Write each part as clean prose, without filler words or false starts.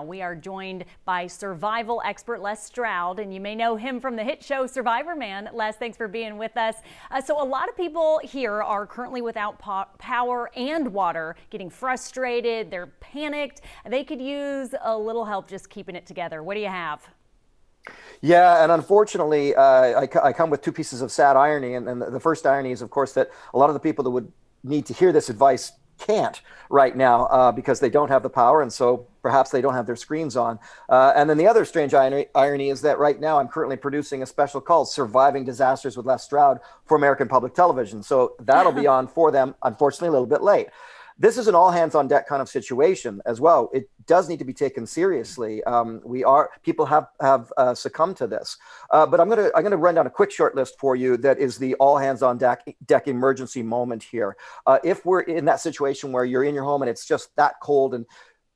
We are joined by survival expert Les Strowd, and you may know him from the hit show Survivorman. Les, thanks for being with us. So a lot of people here are currently without power and water, getting frustrated, they're panicked. They could use a little help just keeping it together. What do you have? Yeah, and unfortunately, I come with two pieces of sad irony. And the first irony is, of course, that a lot of the people that would need to hear this advice can't right now because they don't have the power, and so perhaps they don't have their screens on. And then the other strange irony is that right now I'm currently producing a special called Surviving Disasters with Les Strowd for American Public Television. So that'll be on for them, unfortunately, a little bit late. This is an all hands on deck kind of situation as well. It does need to be taken seriously. People have succumbed to this, but I'm gonna run down a quick short list for you. That is the all hands on deck emergency moment here. If we're in that situation where you're in your home and it's just that cold and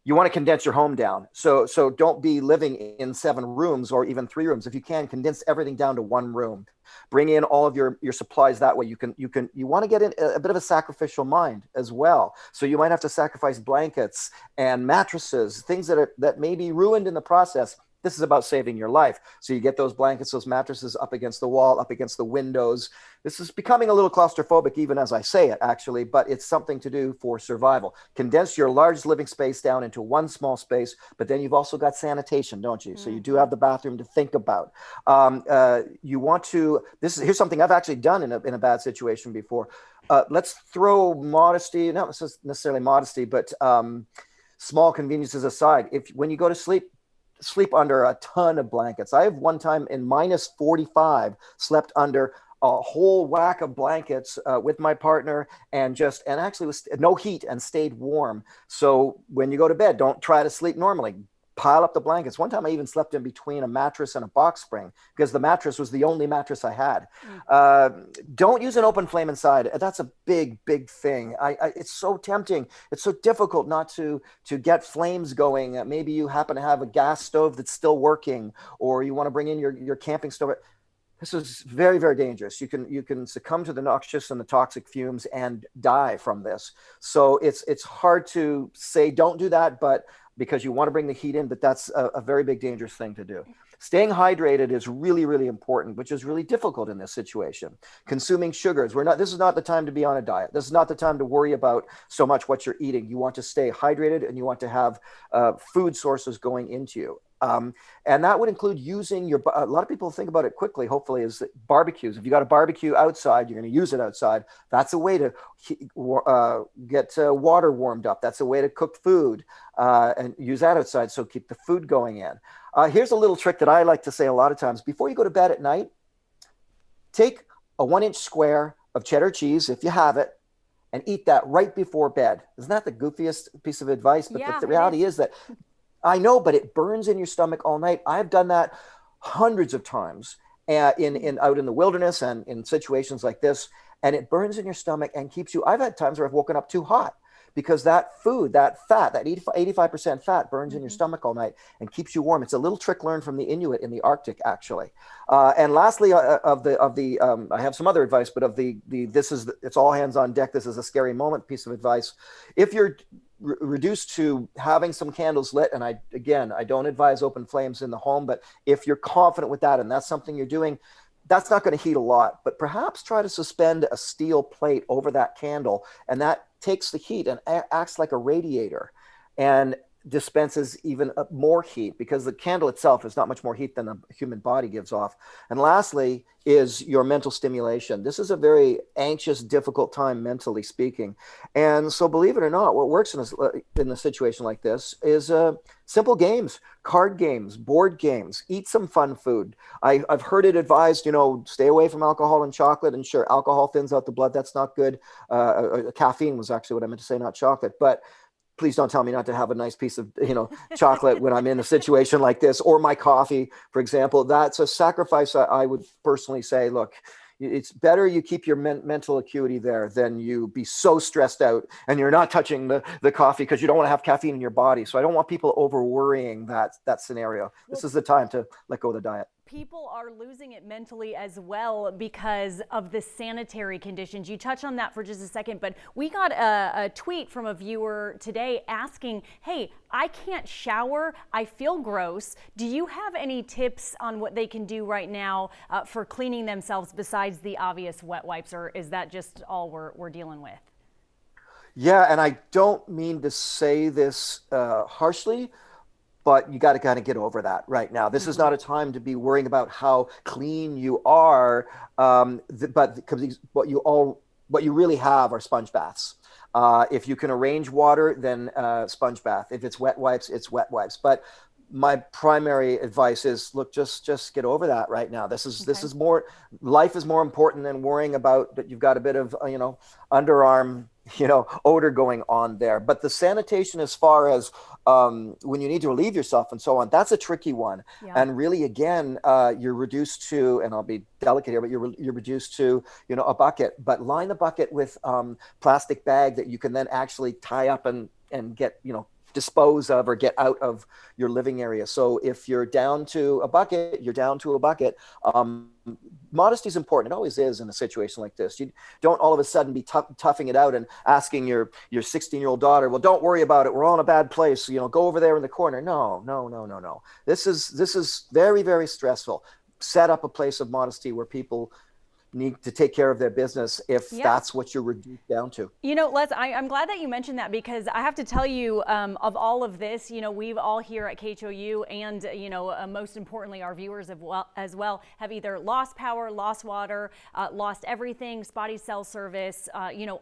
you want to condense your home down. So don't be living in 7 rooms or even 3 rooms. If you can, condense everything down to 1 room. Bring in all of your supplies that way. You want to get in a bit of a sacrificial mind as well. So you might have to sacrifice blankets and mattresses, things that may be ruined in the process. This is about saving your life. So you get those blankets, those mattresses up against the wall, up against the windows. This is becoming a little claustrophobic even as I say it, actually, but it's something to do for survival. Condense your large living space down into 1 small space, but then you've also got sanitation, don't you? So you do have the bathroom to think about. You want to, here's something I've actually done in a bad situation before. Let's throw modesty, not necessarily modesty, but small conveniences aside. When you go to sleep under a ton of blankets. I have one time in minus 45 slept under a whole whack of blankets with my partner and actually was no heat and stayed warm. So when you go to bed, don't try to sleep normally. Pile up the blankets. One time I even slept in between a mattress and a box spring because the mattress was the only mattress I had. Don't use an open flame inside. That's a big thing. It's so tempting. It's so difficult not to get flames going. Maybe you happen to have a gas stove that's still working, or you want to bring in your camping stove. This is very dangerous. You can succumb to the noxious and the toxic fumes and die from this. So it's hard to say don't do that, but because you want to bring the heat in, but that's a very big dangerous thing to do. Staying hydrated is really important, which is really difficult in this situation. Consuming sugars. This is not the time to be on a diet. This is not the time to worry about so much what you're eating. You want to stay hydrated and you want to have food sources going into you. And that would include using a lot of people think about it quickly, hopefully, is barbecues. If you got a barbecue outside, you're going to use it outside. That's a way to get water warmed up. That's a way to cook food and use that outside. So keep the food going in. Here's a little trick that I like to say a lot of times. Before you go to bed at night, take a 1-inch square of cheddar cheese, if you have it, and eat that right before bed. Isn't that the goofiest piece of advice? But Yeah, the reality is that I know, but it burns in your stomach all night. I've done that hundreds of times out in the wilderness and in situations like this, and it burns in your stomach and keeps you. I've had times where I've woken up too hot because that food, that fat, that 85% fat burns in your stomach all night and keeps you warm. It's a little trick learned from the Inuit in the Arctic, actually. And lastly, I have some other advice, but it's all hands on deck. This is a scary moment piece of advice. If you're reduced to having some candles lit, and I don't advise open flames in the home, but if you're confident with that and that's something you're doing, that's not going to heat a lot, but perhaps try to suspend a steel plate over that candle, and that takes the heat and acts like a radiator and dispenses even more heat, because the candle itself is not much more heat than a human body gives off. And lastly is your mental stimulation. This is a very anxious, difficult time mentally speaking. And so believe it or not, what works in a situation like this is simple games, card games, board games, eat some fun food. I've heard it advised, stay away from alcohol and chocolate. And sure, alcohol thins out the blood. That's not good. Caffeine was actually what I meant to say, not chocolate. But please don't tell me not to have a nice piece of, chocolate when I'm in a situation like this, or my coffee, for example. That's a sacrifice. I would personally say, look, it's better you keep your mental acuity there than you be so stressed out and you're not touching the coffee because you don't want to have caffeine in your body. So I don't want people over worrying that scenario. This is the time to let go of the diet. people are losing it mentally as well because of the sanitary conditions. You touched on that for just a second, but we got a tweet from a viewer today asking, hey, I can't shower. I feel gross. Do you have any tips on what they can do right now for cleaning themselves besides the obvious wet wipes, or is that just all we're dealing with? Yeah, and I don't mean to say this harshly, but you got to kind of get over that right now. This is not a time to be worrying about how clean you are, but because what you really have are sponge baths. If you can arrange water, then sponge bath. If it's wet wipes, it's wet wipes. But my primary advice is, look, just get over that right now. This is more, life is more important than worrying about that you've got a bit of underarm odor going on there. But the sanitation, as far as when you need to relieve yourself and so on, that's a tricky one. Yeah. And really, again, you're reduced to, and I'll be delicate here, but you're reduced to a bucket. But line the bucket with plastic bag that you can then actually tie up and get dispose of or get out of your living area. So if you're down to a bucket, you're down to a bucket. Modesty is important. It always is in a situation like this. You don't all of a sudden be toughing it out and asking your 16-year-old daughter, well, don't worry about it. We're all in a bad place. Go over there in the corner. No. This is very, very stressful. Set up a place of modesty where people need to take care of their business if that's what you're reduced down to. Les, I'm glad that you mentioned that, because I have to tell you, of all of this, we've all here at KHOU and, most importantly, our viewers as well have either lost power, lost water, lost everything, spotty cell service,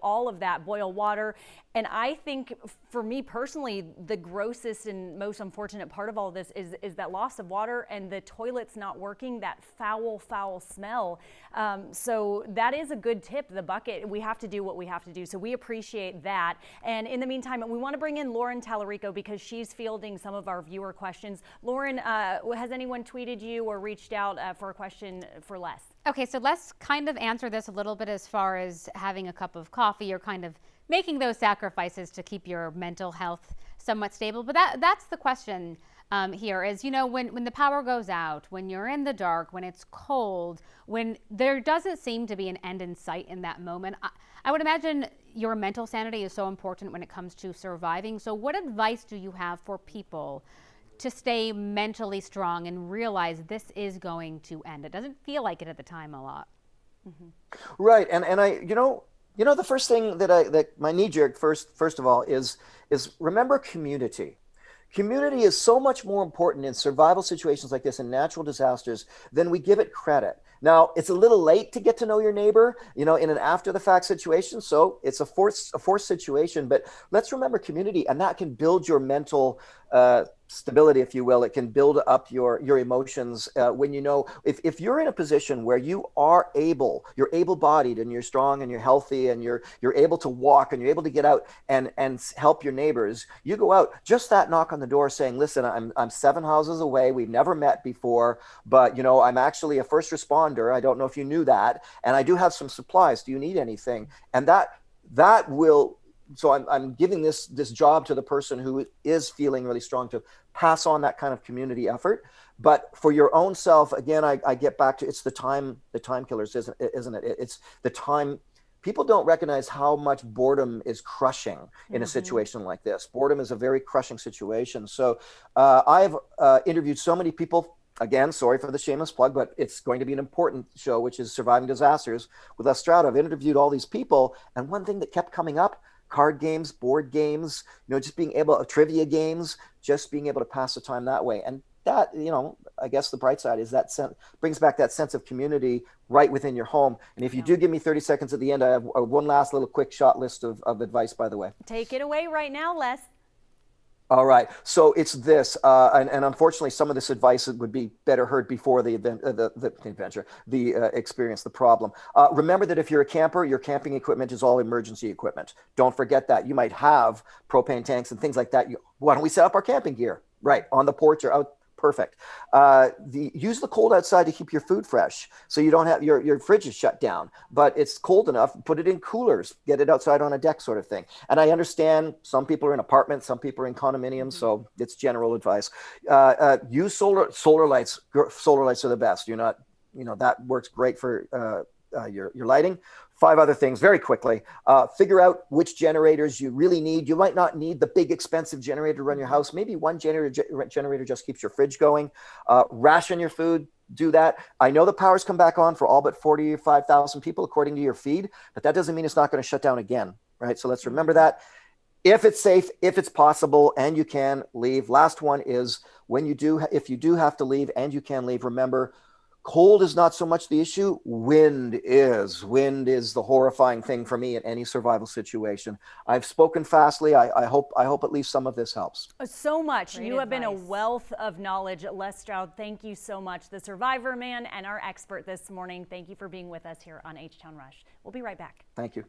all of that, boil water. And I think for me personally, the grossest and most unfortunate part of all this is that loss of water and the toilets not working, that foul smell. So that is a good tip, the bucket. We have to do what we have to do. So we appreciate that. And in the meantime, we want to bring in Lauren Tallarico because she's fielding some of our viewer questions. Lauren, has anyone tweeted you or reached out for a question for Les? Okay, so let's kind of answer this a little bit as far as having a cup of coffee or kind of making those sacrifices to keep your mental health somewhat stable. But that's the question here is, when the power goes out, when you're in the dark, when it's cold, when there doesn't seem to be an end in sight in that moment, I would imagine your mental sanity is so important when it comes to surviving. So what advice do you have for people to stay mentally strong and realize this is going to end? It doesn't feel like it at the time a lot. Mm-hmm. Right. And I, the first thing that my knee jerk first of all is remember community. Community is so much more important in survival situations like this and natural disasters than we give it credit. Now, it's a little late to get to know your neighbor, in an after the fact situation. So it's a forced situation, but let's remember community, and that can build your mental stability, if you will. It can build up your emotions when if you're in a position where you're able-bodied and you're strong and you're healthy and you're able to walk and you're able to get out and help your neighbors. You go out, just that knock on the door saying, listen, I'm 7 houses away. We've never met before, but I'm actually a first responder. I don't know if you knew that, and I do have some supplies. Do you need anything? And that will. So I'm giving this job to the person who is feeling really strong to pass on that kind of community effort. But for your own self, again, I get back to, it's the time killers, isn't it? It's the time. People don't recognize how much boredom is crushing in a situation like this. Boredom is a very crushing situation. So I've interviewed so many people. Again, sorry for the shameless plug, but it's going to be an important show, which is Surviving Disasters with Les Strowd. I've interviewed all these people, and one thing that kept coming up: card games, board games, just being able, trivia games, just being able to pass the time that way. And that, I guess the bright side is that brings back that sense of community right within your home. And if you do give me 30 seconds at the end, I have one last little quick shot list of advice, by the way. Take it away right now, Les. All right. So it's this, and unfortunately, some of this advice would be better heard before the experience, the problem. Remember that if you're a camper, your camping equipment is all emergency equipment. Don't forget that. You might have propane tanks and things like that. Why don't we set up our camping gear right on the porch or perfect. Use the cold outside to keep your food fresh, so you don't have your fridge is shut down, but it's cold enough. Put it in coolers, get it outside on a deck, sort of thing. And I understand some people are in apartments, some people are in condominiums, so it's general advice. Use solar lights. Solar lights are the best. You're not, that works great for your lighting. 5 other things very quickly. Figure out which generators you really need. You might not need the big expensive generator to run your house. Maybe one generator just keeps your fridge going. Ration your food. Do that. I know the power's come back on for all but 45,000 people according to your feed, but that doesn't mean it's not going to shut down again, right? So let's remember that. If it's safe, if it's possible, and you can, leave. Last one is if you do have to leave and you can leave, remember, cold is not so much the issue. Wind is. Wind is the horrifying thing for me in any survival situation. I've spoken fastly. I hope at least some of this helps. So much. Great You have been a advice. wealth of knowledge. Les Strowd, thank you so much. The Survivorman and our expert this morning. Thank you for being with us here on H-Town Rush. We'll be right back. Thank you.